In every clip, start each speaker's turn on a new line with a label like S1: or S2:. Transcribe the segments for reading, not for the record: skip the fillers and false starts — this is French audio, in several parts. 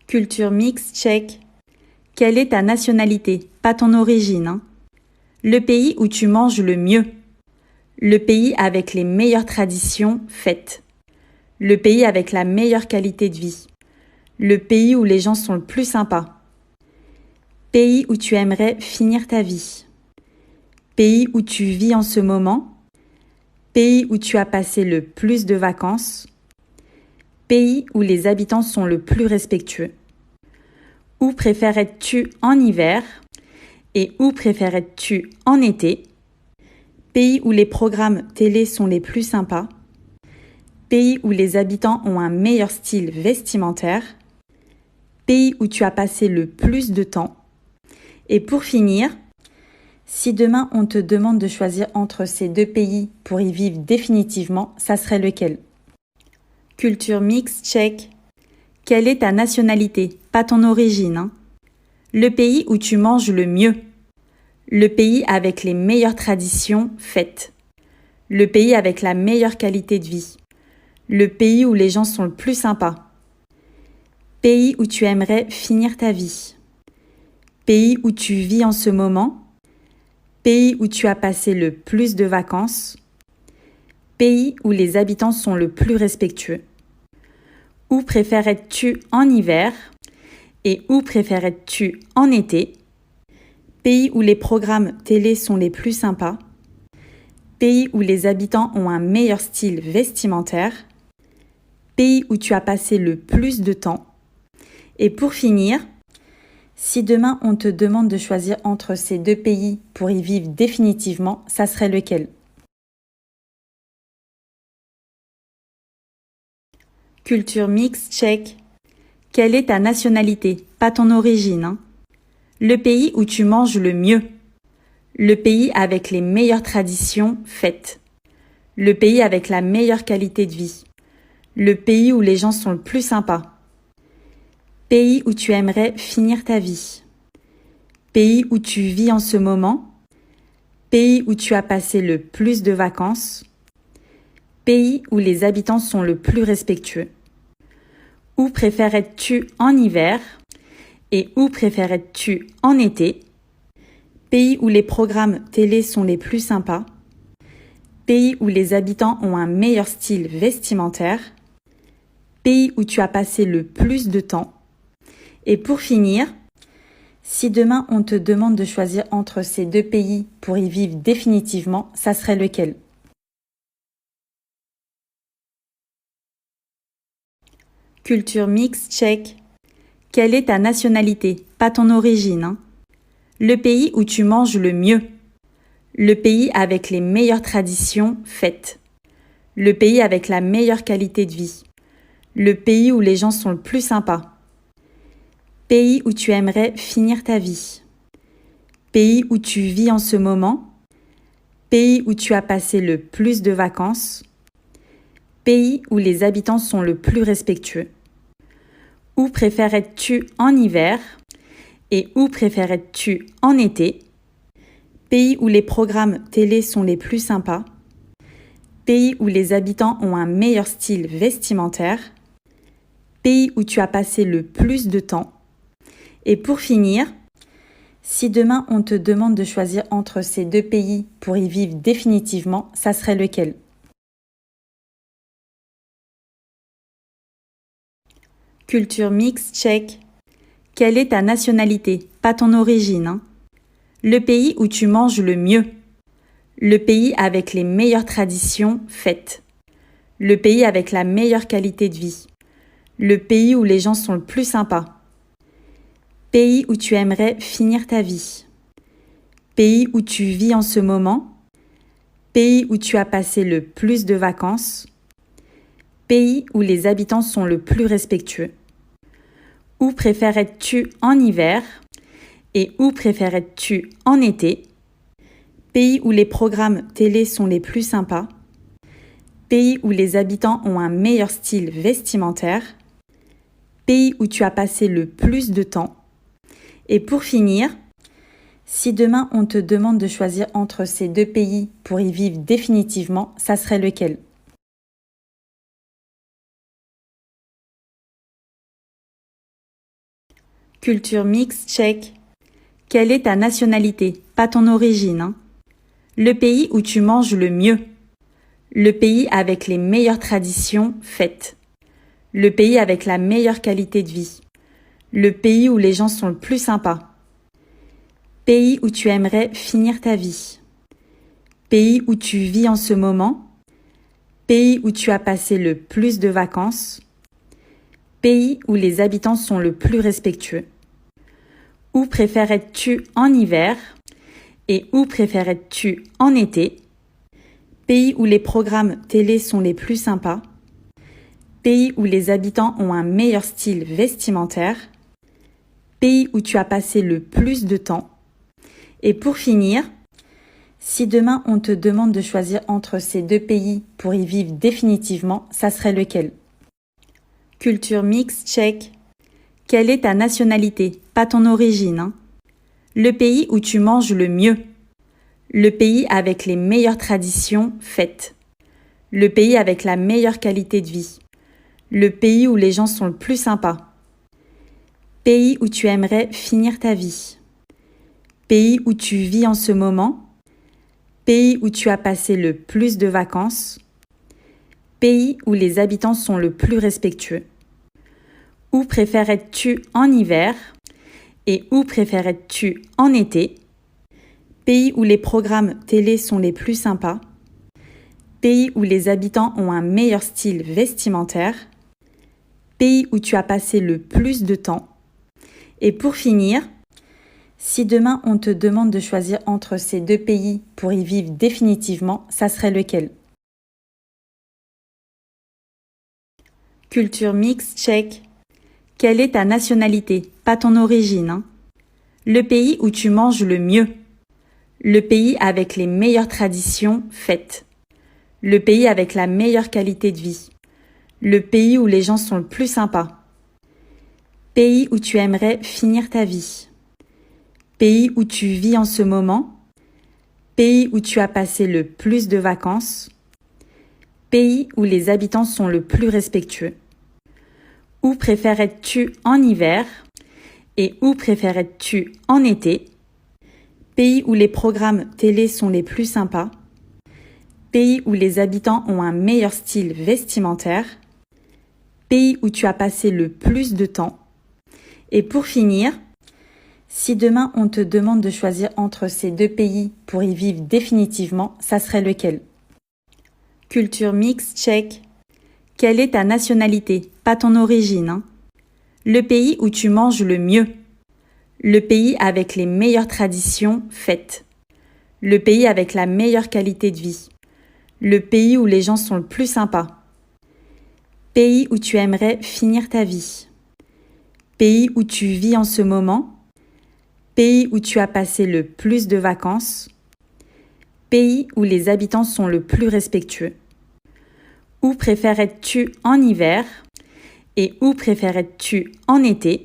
S1: Culture mixte tchèque. Quelle est ta nationalité? Pas ton origine, hein. Le pays où tu manges le mieux. Le pays avec les meilleures traditions faites. Le pays avec la meilleure qualité de vie. Le pays où les gens sont le plus sympas. Pays où tu aimerais finir ta vie. Pays où tu vis en ce moment. Pays où tu as passé le plus de vacances. Pays où les habitants sont le plus respectueux. Où préférerais-tu en hiver et où préférerais-tu en été? Pays où les programmes télé sont les plus sympas. Pays où les habitants ont un meilleur style vestimentaire. Pays où tu as passé le plus de temps. Et pour finir, si demain on te demande de choisir entre ces deux pays pour y vivre définitivement, ça serait lequel? Culture mixte tchèque. Quelle est ta nationalité? Pas ton origine, hein. Le pays où tu manges le mieux. Le pays avec les meilleures traditions faites. Le pays avec la meilleure qualité de vie. Le pays où les gens sont le plus sympas. Pays où tu aimerais finir ta vie. Pays où tu vis en ce moment. Pays où tu as passé le plus de vacances. Pays où les habitants sont le plus respectueux. Où préférerais-tu en hiver et où préférerais-tu en été? Pays où les programmes télé sont les plus sympas. Pays où les habitants ont un meilleur style vestimentaire. Pays où tu as passé le plus de temps. Et pour finir, si demain on te demande de choisir entre ces deux pays pour y vivre définitivement, ça serait lequel? Culture mixte tchèque. Quelle est ta nationalité? Pas ton origine, hein. Le pays où tu manges le mieux. Le pays avec les meilleures traditions faites. Le pays avec la meilleure qualité de vie. Le pays où les gens sont le plus sympas. Pays où tu aimerais finir ta vie. Pays où tu vis en ce moment. Pays où tu as passé le plus de vacances. Pays où les habitants sont le plus respectueux. Où préférerais-tu en hiver et où préférerais-tu en été? Pays où les programmes télé sont les plus sympas. Pays où les habitants ont un meilleur style vestimentaire. Pays où tu as passé le plus de temps. Et pour finir, si demain on te demande de choisir entre ces deux pays pour y vivre définitivement, ça serait lequel? Culture mixte tchèque. Quelle est ta nationalité? Pas ton origine, hein. Le pays où tu manges le mieux. Le pays avec les meilleures traditions faites. Le pays avec la meilleure qualité de vie. Le pays où les gens sont le plus sympas. Pays où tu aimerais finir ta vie. Pays où tu vis en ce moment. Pays où tu as passé le plus de vacances. Pays où les habitants sont le plus respectueux. Où préférerais-tu en hiver et où préférerais-tu en été? Pays où les programmes télé sont les plus sympas. Pays où les habitants ont un meilleur style vestimentaire. Pays où tu as passé le plus de temps. Et pour finir, si demain on te demande de choisir entre ces deux pays pour y vivre définitivement, ça serait lequel? Culture mixte tchèque. Quelle est ta nationalité? Pas ton origine, hein. Le pays où tu manges le mieux. Le pays avec les meilleures traditions faites. Le pays avec la meilleure qualité de vie. Le pays où les gens sont le plus sympas. Pays où tu aimerais finir ta vie. Pays où tu vis en ce moment. Pays où tu as passé le plus de vacances. Pays où les habitants sont le plus respectueux. Où préférerais-tu en hiver et où préférerais-tu en été? Pays où les programmes télé sont les plus sympas. Pays où les habitants ont un meilleur style vestimentaire. Pays où tu as passé le plus de temps. Et pour finir, si demain on te demande de choisir entre ces deux pays pour y vivre définitivement, ça serait lequel? Culture mixte, check. Quelle est ta nationalité? Pas ton origine, hein. Le pays où tu manges le mieux. Le pays avec les meilleures traditions faites. Le pays avec la meilleure qualité de vie. Le pays où les gens sont le plus sympas. Pays où tu aimerais finir ta vie. Pays où tu vis en ce moment. Pays où tu as passé le plus de vacances. Pays où les habitants sont le plus respectueux. Où préférerais-tu en hiver et où préférerais-tu en été? Pays où les programmes télé sont les plus sympas. Pays où les habitants ont un meilleur style vestimentaire. Pays où tu as passé le plus de temps. Et pour finir, si demain on te demande de choisir entre ces deux pays pour y vivre définitivement, ça serait lequel? Culture mixte, check. Quelle est ta nationalité? Pas ton origine, hein. Le pays où tu manges le mieux. Le pays avec les meilleures traditions faites. Le pays avec la meilleure qualité de vie. Le pays où les gens sont le plus sympas. Pays où tu aimerais finir ta vie. Pays où tu vis en ce moment. Pays où tu as passé le plus de vacances. Pays où les habitants sont le plus respectueux. Où préférerais-tu en hiver et où préférerais-tu en été? Pays où les programmes télé sont les plus sympas. Pays où les habitants ont un meilleur style vestimentaire. Pays où tu as passé le plus de temps. Et pour finir, si demain on te demande de choisir entre ces deux pays pour y vivre définitivement, ça serait lequel? Culture mixte, check. Quelle est ta nationalité? Pas ton origine, hein. Le pays où tu manges le mieux. Le pays avec les meilleures traditions faites. Le pays avec la meilleure qualité de vie. Le pays où les gens sont le plus sympas. Pays où tu aimerais finir ta vie. Pays où tu vis en ce moment. Pays où tu as passé le plus de vacances. Pays où les habitants sont le plus respectueux. Où préférerais-tu en hiver et où préférerais-tu en été? Pays où les programmes télé sont les plus sympas. Pays où les habitants ont un meilleur style vestimentaire. Pays où tu as passé le plus de temps. Et pour finir, si demain on te demande de choisir entre ces deux pays pour y vivre définitivement, ça serait lequel? Culture mixte, check. Quelle est ta nationalité? Pas ton origine, hein. Le pays où tu manges le mieux. Le pays avec les meilleures traditions faites. Le pays avec la meilleure qualité de vie. Le pays où les gens sont le plus sympas. Pays où tu aimerais finir ta vie. Pays où tu vis en ce moment. Pays où tu as passé le plus de vacances. Pays où les habitants sont le plus respectueux. Où préférerais-tu en hiver et où préférerais-tu en été?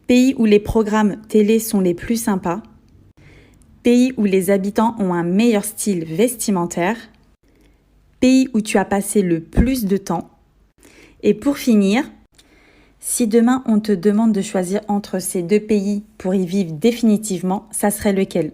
S1: Pays où les programmes télé sont les plus sympas. Pays où les habitants ont un meilleur style vestimentaire. Pays où tu as passé le plus de temps. Et pour finir, si demain on te demande de choisir entre ces deux pays pour y vivre définitivement, ça serait lequel?